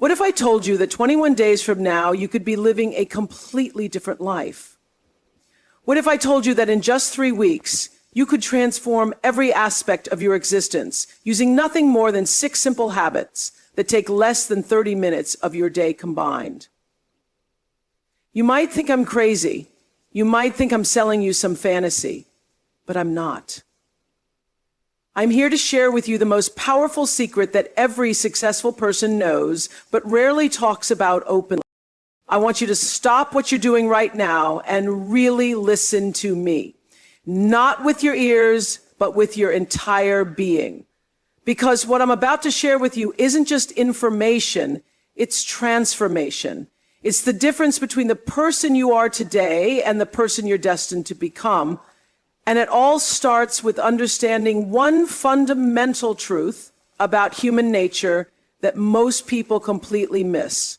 What if I told you that 21 days from now, you could be living a completely different life? What if I told you that in just 3 weeks, you could transform every aspect of your existence using nothing more than 6 simple habits that take less than 30 minutes of your day combined? You might think I'm crazy. You might think I'm selling you some fantasy, but I'm not. I'm here to share with you the most powerful secret that every successful person knows, but rarely talks about openly. I want you to stop what you're doing right now and really listen to me. Not with your ears, but with your entire being. Because what I'm about to share with you isn't just information, it's transformation. It's the difference between the person you are today and the person you're destined to become. And it all starts with understanding one fundamental truth about human nature that most people completely miss.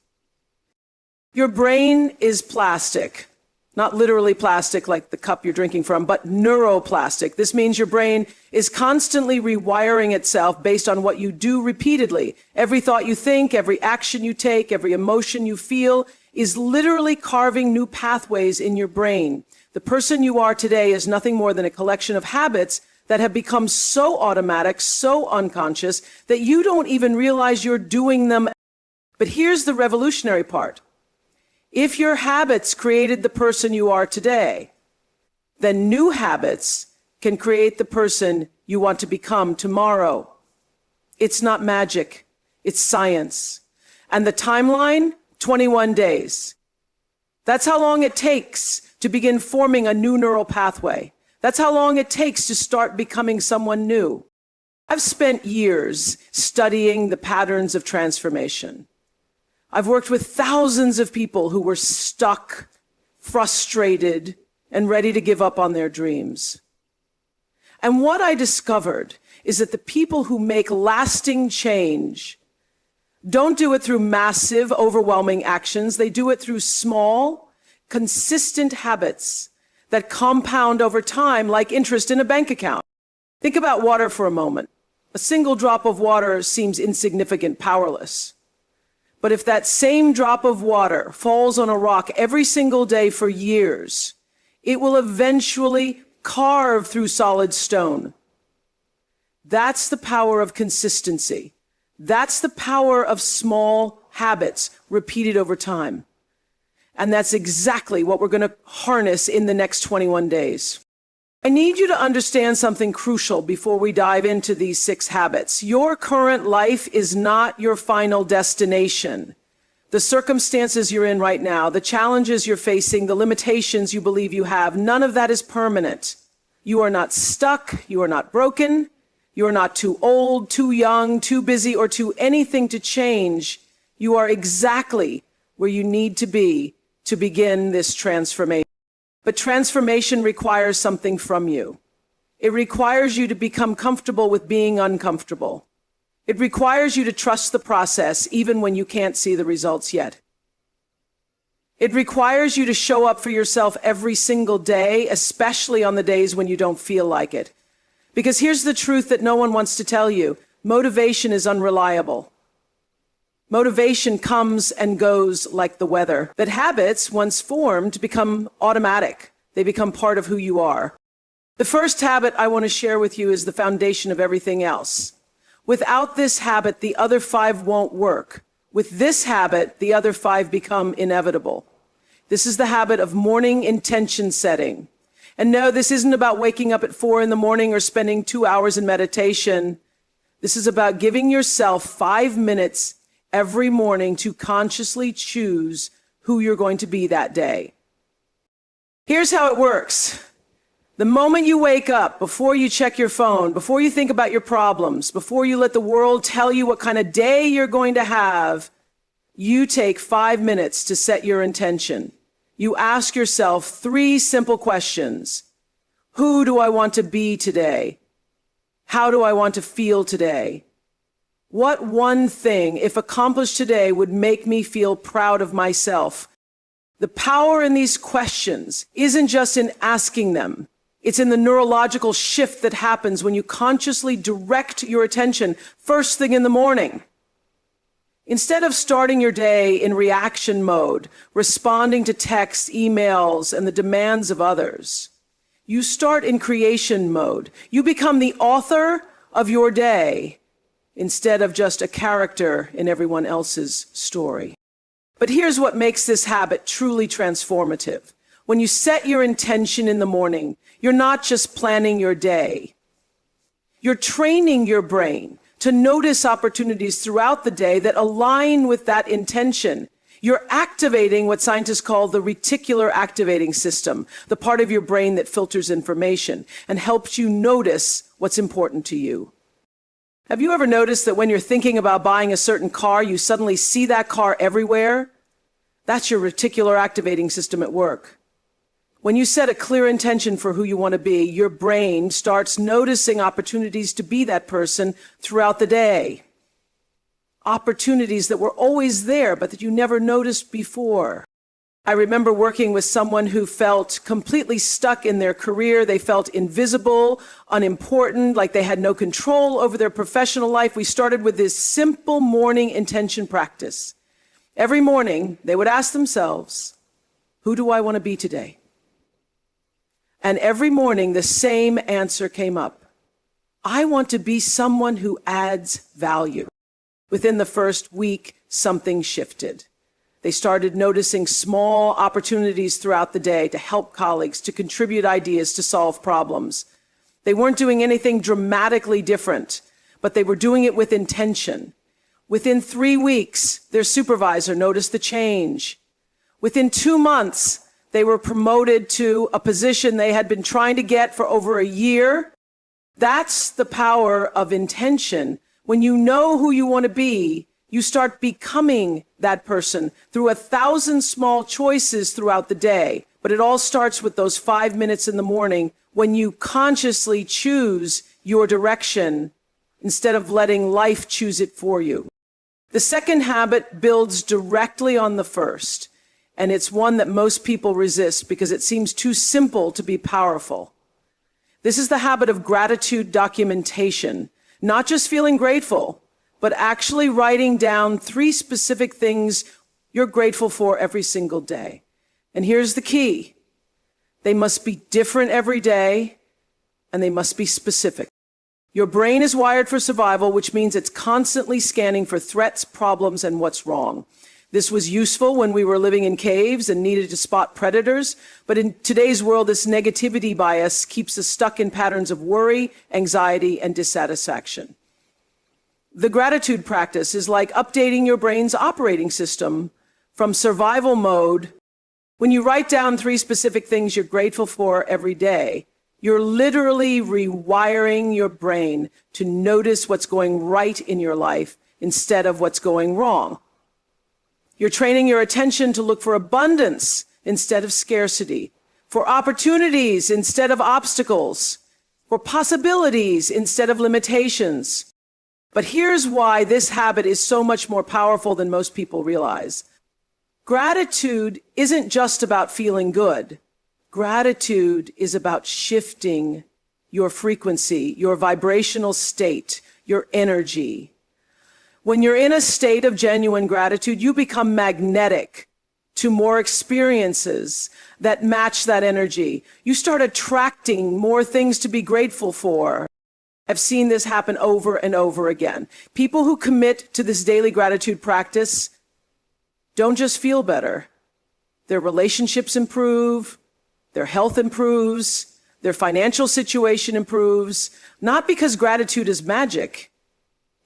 Your brain is plastic. Not literally plastic like the cup you're drinking from, but neuroplastic. This means your brain is constantly rewiring itself based on what you do repeatedly. Every thought you think, every action you take, every emotion you feel is literally carving new pathways in your brain. The person you are today is nothing more than a collection of habits that have become so automatic, so unconscious, that you don't even realize you're doing them. But here's the revolutionary part. If your habits created the person you are today, then new habits can create the person you want to become tomorrow. It's not magic, it's science. And the timeline, 21 days. That's how long it takes to begin forming a new neural pathway. That's how long it takes to start becoming someone new. I've spent years studying the patterns of transformation. I've worked with thousands of people who were stuck, frustrated, and ready to give up on their dreams. And what I discovered is that the people who make lasting change don't do it through massive, overwhelming actions. They do it through small, consistent habits that compound over time like interest in a bank account. Think about water for a moment. A single drop of water seems insignificant, powerless. But if that same drop of water falls on a rock every single day for years, it will eventually carve through solid stone. That's the power of consistency. That's the power of small habits repeated over time. And that's exactly what we're going to harness in the next 21 days. I need you to understand something crucial before we dive into these 6 habits. Your current life is not your final destination. The circumstances you're in right now, the challenges you're facing, the limitations you believe you have, none of that is permanent. You are not stuck. You are not broken. You are not too old, too young, too busy, or too anything to change. You are exactly where you need to be to begin this transformation. But transformation requires something from you. It requires you to become comfortable with being uncomfortable. It requires you to trust the process even when you can't see the results yet. It requires you to show up for yourself every single day, especially on the days when you don't feel like it. Because here's the truth that no one wants to tell you. Motivation is unreliable. Motivation comes and goes like the weather. But habits, once formed, become automatic. They become part of who you are. The first habit I want to share with you is the foundation of everything else. Without this habit, the other 5 won't work. With this habit, the other 5 become inevitable. This is the habit of morning intention setting. And no, this isn't about waking up at 4 a.m. or spending 2 hours in meditation. This is about giving yourself 5 minutes every morning to consciously choose who you're going to be that day. Here's how it works. The moment you wake up, before you check your phone, before you think about your problems, before you let the world tell you what kind of day you're going to have, you take 5 minutes to set your intention. You ask yourself 3 simple questions. Who do I want to be today? How do I want to feel today? What one thing, if accomplished today, would make me feel proud of myself? The power in these questions isn't just in asking them. It's in the neurological shift that happens when you consciously direct your attention first thing in the morning. Instead of starting your day in reaction mode, responding to texts, emails, and the demands of others, you start in creation mode. You become the author of your day instead of just a character in everyone else's story. But here's what makes this habit truly transformative. When you set your intention in the morning, you're not just planning your day. You're training your brain to notice opportunities throughout the day that align with that intention. You're activating what scientists call the reticular activating system, the part of your brain that filters information and helps you notice what's important to you. Have you ever noticed that when you're thinking about buying a certain car, you suddenly see that car everywhere? That's your reticular activating system at work. When you set a clear intention for who you want to be, your brain starts noticing opportunities to be that person throughout the day. Opportunities that were always there, but that you never noticed before. I remember working with someone who felt completely stuck in their career. They felt invisible, unimportant, like they had no control over their professional life. We started with this simple morning intention practice. Every morning, they would ask themselves, who do I want to be today? And every morning, the same answer came up. I want to be someone who adds value. Within the first week, something shifted. They started noticing small opportunities throughout the day to help colleagues, to contribute ideas, to solve problems. They weren't doing anything dramatically different, but they were doing it with intention. Within 3 weeks, their supervisor noticed the change. Within 2 months, they were promoted to a position they had been trying to get for over a year. That's the power of intention. When you know who you want to be, you start becoming that person through 1,000 small choices throughout the day. But it all starts with those 5 minutes in the morning when you consciously choose your direction instead of letting life choose it for you. The second habit builds directly on the first, and it's one that most people resist because it seems too simple to be powerful. This is the habit of gratitude documentation, not just feeling grateful, but actually writing down 3 specific things you're grateful for every single day. And here's the key. They must be different every day, and they must be specific. Your brain is wired for survival, which means it's constantly scanning for threats, problems, and what's wrong. This was useful when we were living in caves and needed to spot predators, but in today's world, this negativity bias keeps us stuck in patterns of worry, anxiety, and dissatisfaction. The gratitude practice is like updating your brain's operating system from survival mode. When you write down 3 specific things you're grateful for every day, you're literally rewiring your brain to notice what's going right in your life instead of what's going wrong. You're training your attention to look for abundance instead of scarcity, for opportunities instead of obstacles, for possibilities instead of limitations. But here's why this habit is so much more powerful than most people realize. Gratitude isn't just about feeling good. Gratitude is about shifting your frequency, your vibrational state, your energy. When you're in a state of genuine gratitude, you become magnetic to more experiences that match that energy. You start attracting more things to be grateful for. I've seen this happen over and over again. People who commit to this daily gratitude practice don't just feel better. Their relationships improve, their health improves, their financial situation improves, not because gratitude is magic,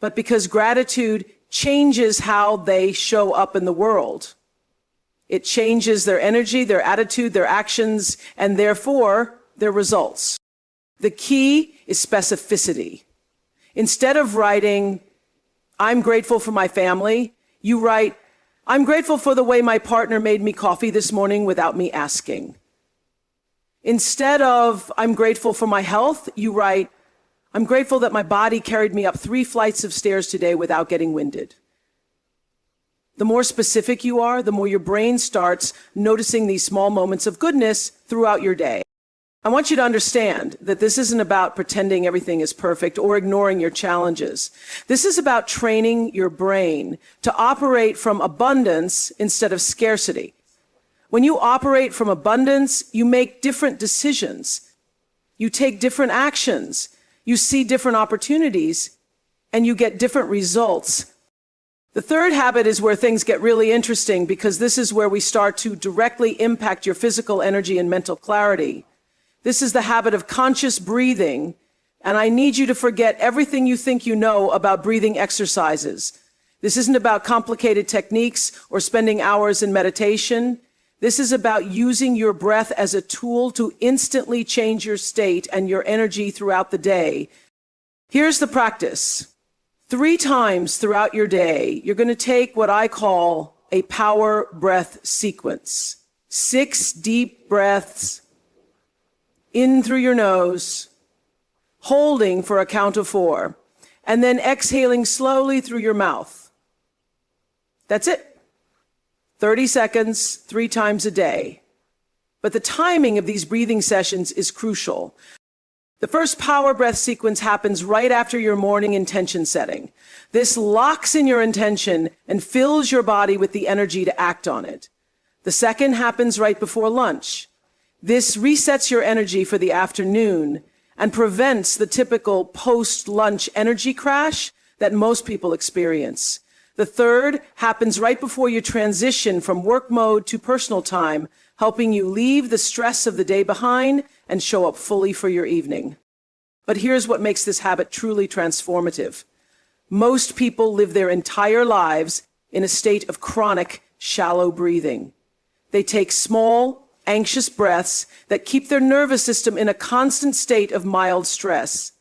but because gratitude changes how they show up in the world. It changes their energy, their attitude, their actions, and therefore their results. The key is specificity. Instead of writing, I'm grateful for my family, you write, I'm grateful for the way my partner made me coffee this morning without me asking. Instead of, I'm grateful for my health, you write, I'm grateful that my body carried me up 3 flights of stairs today without getting winded. The more specific you are, the more your brain starts noticing these small moments of goodness throughout your day. I want you to understand that this isn't about pretending everything is perfect or ignoring your challenges. This is about training your brain to operate from abundance instead of scarcity. When you operate from abundance, you make different decisions. You take different actions. You see different opportunities, and you get different results. The third habit is where things get really interesting, because this is where we start to directly impact your physical energy and mental clarity. This is the habit of conscious breathing, and I need you to forget everything you think you know about breathing exercises. This isn't about complicated techniques or spending hours in meditation. This is about using your breath as a tool to instantly change your state and your energy throughout the day. Here's the practice. 3 times throughout your day, you're going to take what I call a power breath sequence. 6 deep breaths in through your nose, holding for a count of 4, and then exhaling slowly through your mouth. That's it. 30 seconds, 3 times a day. But the timing of these breathing sessions is crucial. The first power breath sequence happens right after your morning intention setting. This locks in your intention and fills your body with the energy to act on it. The second happens right before lunch. This resets your energy for the afternoon and prevents the typical post-lunch energy crash that most people experience. The third happens right before you transition from work mode to personal time, helping you leave the stress of the day behind and show up fully for your evening. But here's what makes this habit truly transformative. Most people live their entire lives in a state of chronic, shallow breathing. They take small, anxious breaths that keep their nervous system in a constant state of mild stress.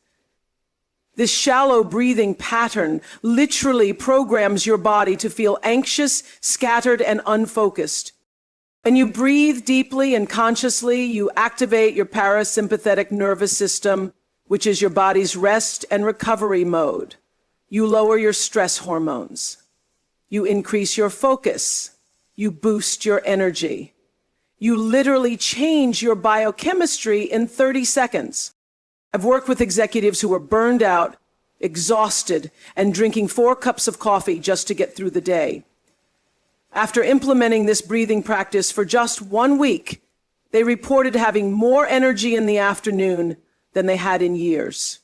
This shallow breathing pattern literally programs your body to feel anxious, scattered, and unfocused. When you breathe deeply and consciously, you activate your parasympathetic nervous system, which is your body's rest and recovery mode. You lower your stress hormones. You increase your focus. You boost your energy. You literally change your biochemistry in 30 seconds. I've worked with executives who were burned out, exhausted, and drinking 4 cups of coffee just to get through the day. After implementing this breathing practice for just 1 week, they reported having more energy in the afternoon than they had in years.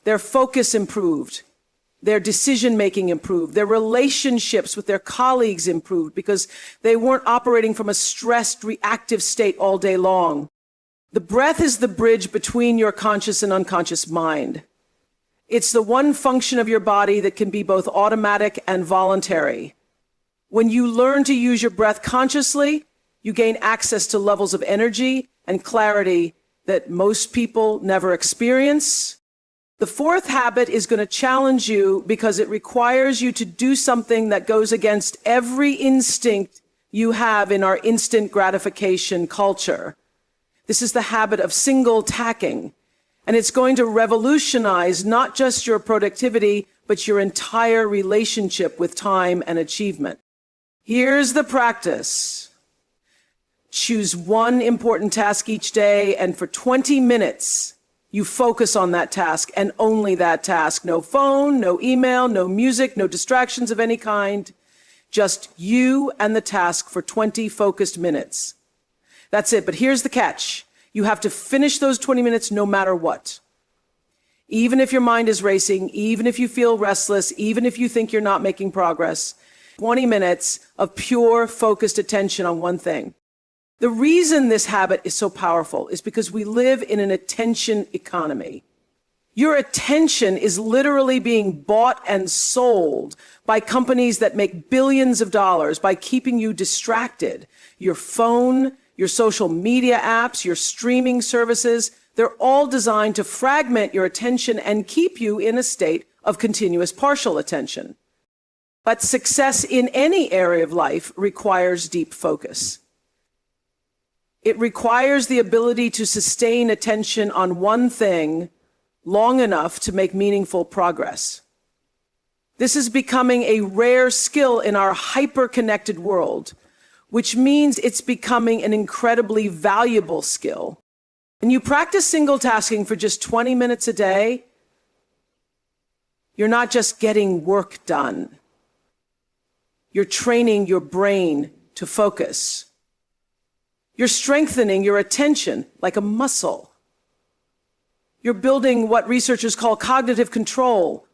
Their focus improved. Their decision-making improved. Their relationships with their colleagues improved because they weren't operating from a stressed, reactive state all day long. The breath is the bridge between your conscious and unconscious mind. It's the one function of your body that can be both automatic and voluntary. When you learn to use your breath consciously, you gain access to levels of energy and clarity that most people never experience. The fourth habit is going to challenge you because it requires you to do something that goes against every instinct you have in our instant gratification culture. This is the habit of single tacking, and it's going to revolutionize not just your productivity, but your entire relationship with time and achievement. Here's the practice. Choose one important task each day, and for 20 minutes, you focus on that task and only that task. No phone, no email, no music, no distractions of any kind. Just you and the task for 20 focused minutes. That's it. But here's the catch. You have to finish those 20 minutes no matter what. Even if your mind is racing, even if you feel restless, even if you think you're not making progress, 20 minutes of pure focused attention on one thing. The reason this habit is so powerful is because we live in an attention economy. Your attention is literally being bought and sold by companies that make billions of dollars by keeping you distracted. Your phone, your social media apps, your streaming services, they're all designed to fragment your attention and keep you in a state of continuous partial attention. But success in any area of life requires deep focus. It requires the ability to sustain attention on one thing long enough to make meaningful progress. This is becoming a rare skill in our hyper-connected world, which means it's becoming an incredibly valuable skill. When you practice single tasking for just 20 minutes a day, you're not just getting work done. You're training your brain to focus. You're strengthening your attention like a muscle. You're building what researchers call cognitive control,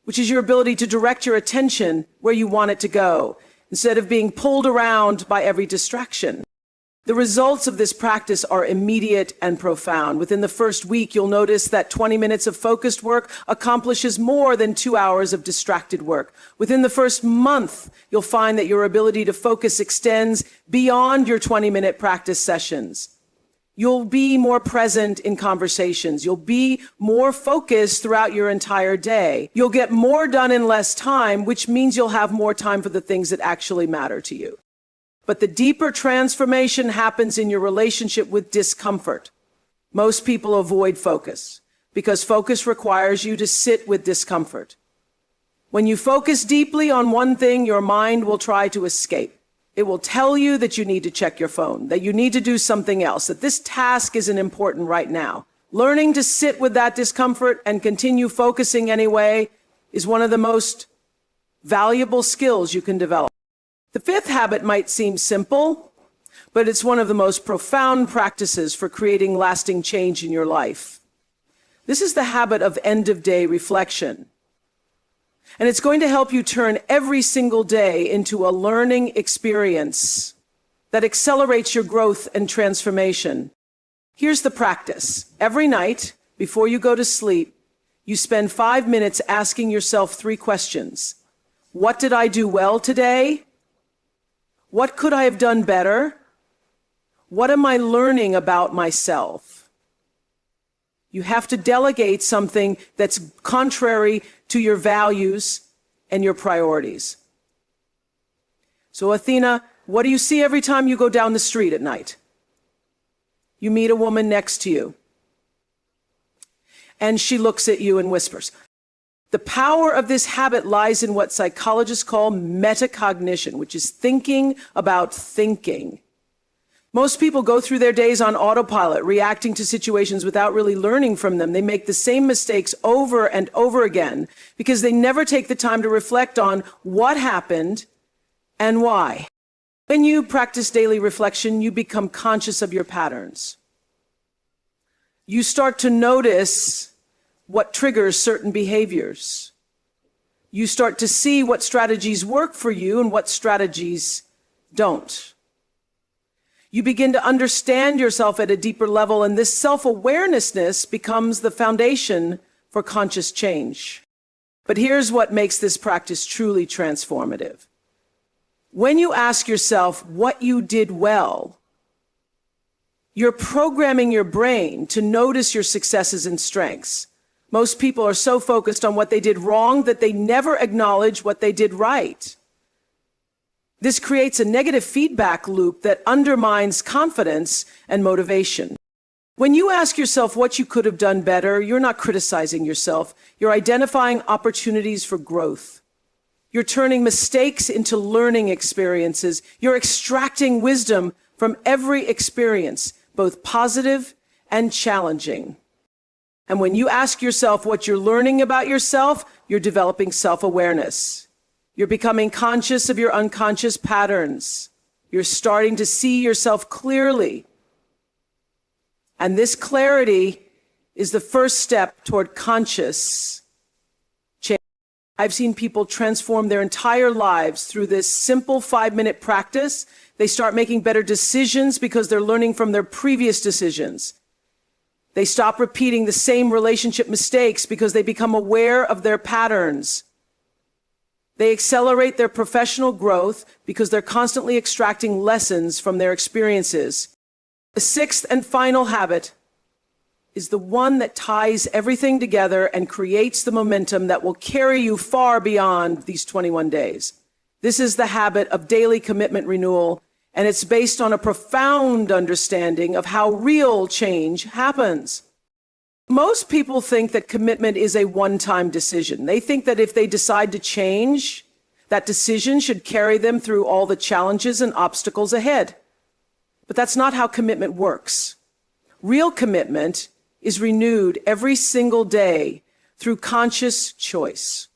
which is your ability to direct your attention where you want it to go, instead of being pulled around by every distraction. The results of this practice are immediate and profound. Within the first week, you'll notice that 20 minutes of focused work accomplishes more than 2 hours of distracted work. Within the first month, you'll find that your ability to focus extends beyond your 20-minute practice sessions. You'll be more present in conversations. You'll be more focused throughout your entire day. You'll get more done in less time, which means you'll have more time for the things that actually matter to you. But the deeper transformation happens in your relationship with discomfort. Most people avoid focus because focus requires you to sit with discomfort. When you focus deeply on one thing, your mind will try to escape. It will tell you that you need to check your phone, that you need to do something else, that this task isn't important right now. Learning to sit with that discomfort and continue focusing anyway is one of the most valuable skills you can develop. The fifth habit might seem simple, but it's one of the most profound practices for creating lasting change in your life. This is the habit of end-of-day reflection. And it's going to help you turn every single day into a learning experience that accelerates your growth and transformation. Here's the practice. Every night, before you go to sleep, you spend 5 minutes asking yourself 3 questions. What did I do well today? What could I have done better? What am I learning about myself? You have to delegate something that's contrary to your values and your priorities. So Athena, what do you see every time you go down the street at night? You meet a woman next to you, and she looks at you and whispers. The power of this habit lies in what psychologists call metacognition, which is thinking about thinking. Most people go through their days on autopilot, reacting to situations without really learning from them. They make the same mistakes over and over again because they never take the time to reflect on what happened and why. When you practice daily reflection, you become conscious of your patterns. You start to notice what triggers certain behaviors. You start to see what strategies work for you and what strategies don't. You begin to understand yourself at a deeper level, and this self-awareness becomes the foundation for conscious change. But here's what makes this practice truly transformative. When you ask yourself what you did well, you're programming your brain to notice your successes and strengths. Most people are so focused on what they did wrong that they never acknowledge what they did right. This creates a negative feedback loop that undermines confidence and motivation. When you ask yourself what you could have done better, you're not criticizing yourself. You're identifying opportunities for growth. You're turning mistakes into learning experiences. You're extracting wisdom from every experience, both positive and challenging. And when you ask yourself what you're learning about yourself, you're developing self-awareness. You're becoming conscious of your unconscious patterns. You're starting to see yourself clearly. And this clarity is the first step toward conscious change. I've seen people transform their entire lives through this simple 5-minute practice. They start making better decisions because they're learning from their previous decisions. They stop repeating the same relationship mistakes because they become aware of their patterns. They accelerate their professional growth because they're constantly extracting lessons from their experiences. The sixth and final habit is the one that ties everything together and creates the momentum that will carry you far beyond these 21 days. This is the habit of daily commitment renewal, and it's based on a profound understanding of how real change happens. Most people think that commitment is a one-time decision. They think that if they decide to change, that decision should carry them through all the challenges and obstacles ahead. But that's not how commitment works. Real commitment is renewed every single day through conscious choice.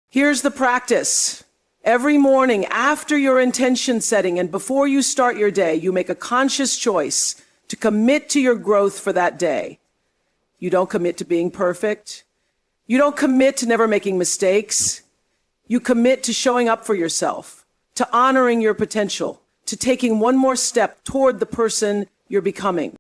Here's the practice. Every morning after your intention setting and before you start your day, you make a conscious choice to commit to your growth for that day. You don't commit to being perfect. You don't commit to never making mistakes. You commit to showing up for yourself, to honoring your potential, to taking one more step toward the person you're becoming.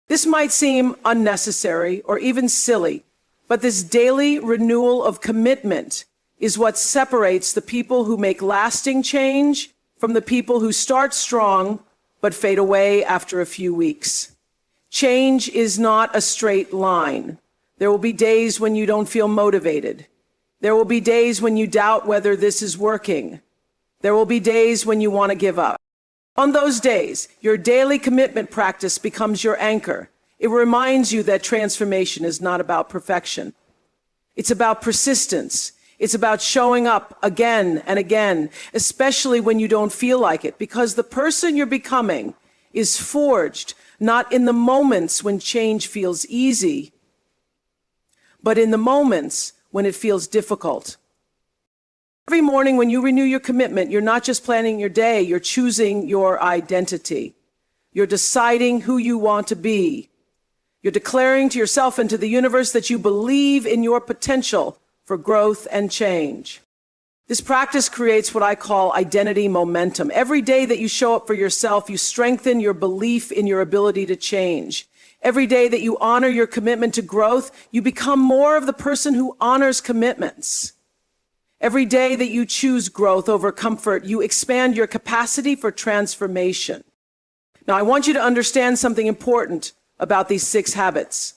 This might seem unnecessary or even silly, but this daily renewal of commitment is what separates the people who make lasting change from the people who start strong but fade away after a few weeks. Change is not a straight line. There will be days when you don't feel motivated. There will be days when you doubt whether this is working. There will be days when you want to give up. On those days, your daily commitment practice becomes your anchor. It reminds you that transformation is not about perfection. It's about persistence. It's about showing up again and again, especially when you don't feel like it, because the person you're becoming is forged not in the moments when change feels easy, but in the moments when it feels difficult. Every morning when you renew your commitment, you're not just planning your day, you're choosing your identity. You're deciding who you want to be. You're declaring to yourself and to the universe that you believe in your potential for growth and change. This practice creates what I call identity momentum. Every day that you show up for yourself, you strengthen your belief in your ability to change. Every day that you honor your commitment to growth, you become more of the person who honors commitments. Every day that you choose growth over comfort, you expand your capacity for transformation. Now, I want you to understand something important about these 6 habits.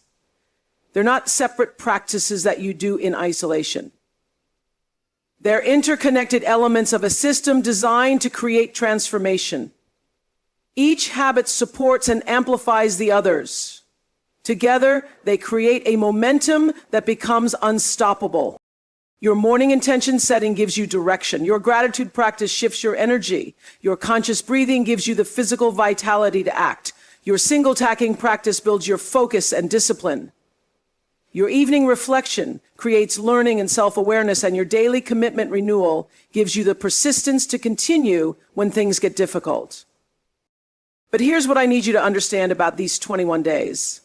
They're not separate practices that you do in isolation. They're interconnected elements of a system designed to create transformation. Each habit supports and amplifies the others. Together, they create a momentum that becomes unstoppable. Your morning intention setting gives you direction. Your gratitude practice shifts your energy. Your conscious breathing gives you the physical vitality to act. Your single tacking practice builds your focus and discipline. Your evening reflection creates learning and self-awareness, and your daily commitment renewal gives you the persistence to continue when things get difficult. But here's what I need you to understand about these 21 days.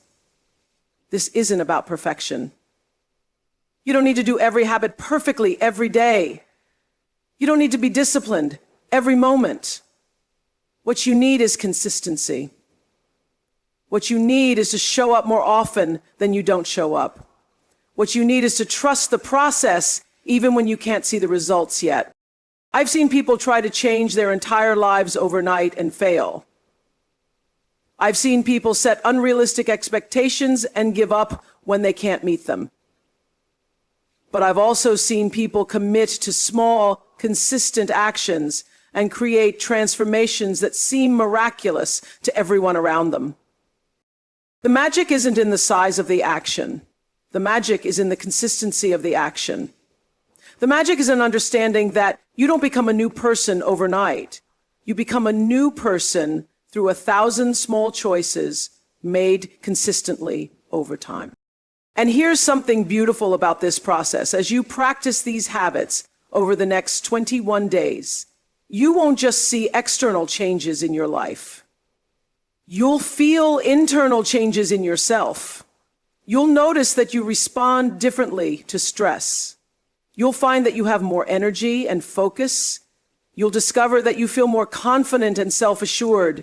This isn't about perfection. You don't need to do every habit perfectly every day. You don't need to be disciplined every moment. What you need is consistency. What you need is to show up more often than you don't show up. What you need is to trust the process even when you can't see the results yet. I've seen people try to change their entire lives overnight and fail. I've seen people set unrealistic expectations and give up when they can't meet them. But I've also seen people commit to small, consistent actions and create transformations that seem miraculous to everyone around them. The magic isn't in the size of the action. The magic is in the consistency of the action. The magic is in understanding that you don't become a new person overnight. You become a new person through 1,000 small choices made consistently over time. And here's something beautiful about this process. As you practice these habits over the next 21 days, you won't just see external changes in your life. You'll feel internal changes in yourself. You'll notice that you respond differently to stress. You'll find that you have more energy and focus. You'll discover that you feel more confident and self-assured.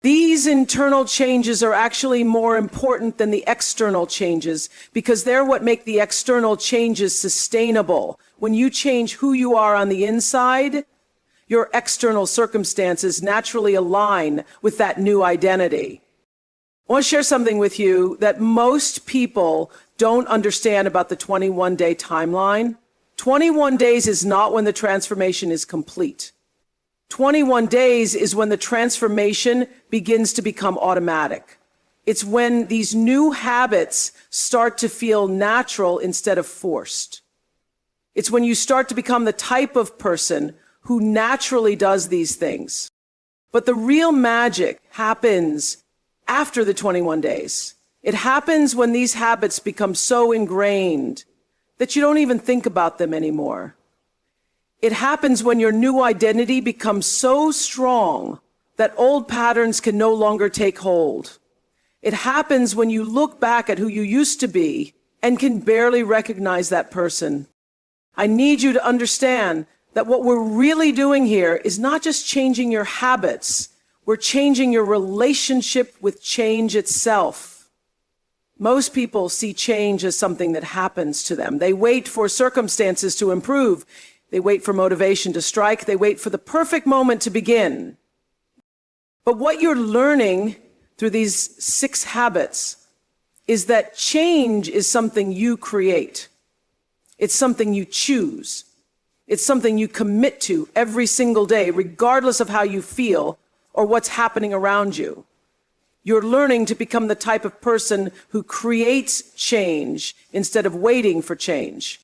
These internal changes are actually more important than the external changes because they're what make the external changes sustainable. When you change who you are on the inside, your external circumstances naturally align with that new identity. I want to share something with you that most people don't understand about the 21-day timeline. 21 days is not when the transformation is complete. 21 days is when the transformation begins to become automatic. It's when these new habits start to feel natural instead of forced. It's when you start to become the type of person who naturally does these things. But the real magic happens after the 21 days. It happens when these habits become so ingrained that you don't even think about them anymore. It happens when your new identity becomes so strong that old patterns can no longer take hold. It happens when you look back at who you used to be and can barely recognize that person. I need you to understand that what we're really doing here is not just changing your habits, we're changing your relationship with change itself. Most people see change as something that happens to them. They wait for circumstances to improve. They wait for motivation to strike. They wait for the perfect moment to begin. But what you're learning through these 6 habits is that change is something you create. It's something you choose. It's something you commit to every single day, regardless of how you feel or what's happening around you. You're learning to become the type of person who creates change instead of waiting for change.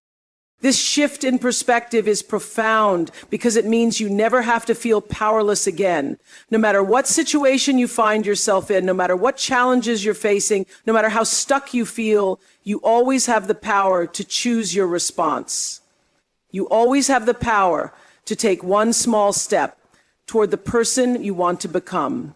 This shift in perspective is profound because it means you never have to feel powerless again. No matter what situation you find yourself in, no matter what challenges you're facing, no matter how stuck you feel, you always have the power to choose your response. You always have the power to take one small step toward the person you want to become.